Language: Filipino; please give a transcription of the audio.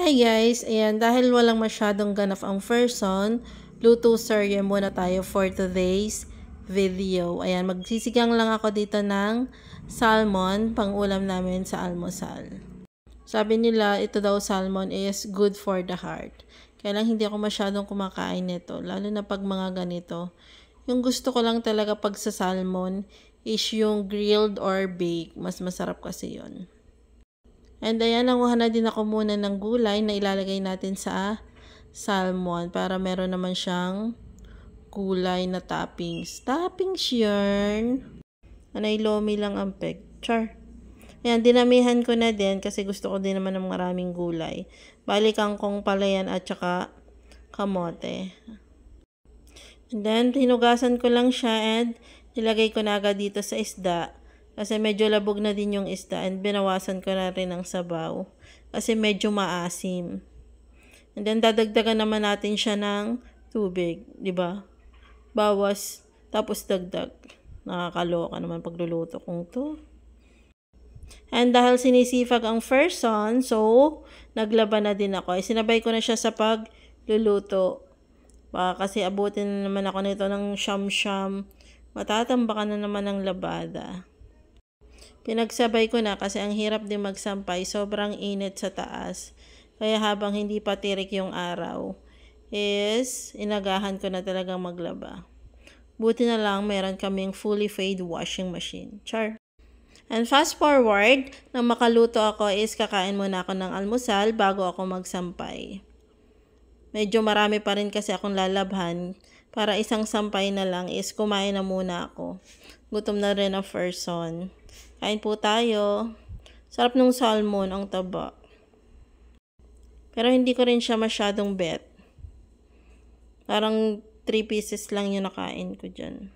Hi guys, ayan, dahil walang masyadong ganap ang person, luto serye muna tayo for today's video. Ayan, magsisigang lang ako dito ng salmon, pang ulam namin sa almusal. Sabi nila, ito daw salmon is good for the heart. Kaya lang hindi ako masyadong kumakain nito, lalo na pag mga ganito. Yung gusto ko lang talaga pag sa salmon is yung grilled or baked. Mas masarap kasi yon. And ayan, nanguha na din ako muna ng gulay na ilalagay natin sa salmon para meron naman siyang gulay na toppings. Toppings yarn. Anay lomi lang ang peg. Char. Ayan, dinamihan ko na din kasi gusto ko din naman ng maraming gulay. Bali kangkong palayan at saka kamote. And then, hinugasan ko lang siya and nilagay ko na agad dito sa isda. Kasi medyo labog na din yung isda and binawasan ko na rin ang sabaw. Kasi medyo maasim. And then dadagdagan naman natin siya ng tubig, 'di ba? Bawas tapos dagdag. Nakakaloka naman pagluluto kong 'to. And dahil sinisifag ang person, so naglaba na din ako. Sinabay ko na siya sa pagluluto. Baka kasi abutin na naman ako nito ng siyam-siyam. Matatambakan na naman ng labada. Pinagsabay ko na kasi ang hirap din magsampay, sobrang init sa taas. Kaya habang hindi pa tirik yung araw, is inagahan ko na talagang maglaba. Buti na lang meron kaming fully fade washing machine. Char! And fast forward, nang makaluto ako is kakain muna ako ng almusal bago ako magsampay. Medyo marami pa rin kasi akong lalabhan. Para isang sampay na lang is kumain na muna ako. Gutom na rin ang person. Kain po tayo. Sarap nung salmon, ang taba. Pero hindi ko rin siya masyadong bet. Parang 3 pieces lang yung nakain ko dyan.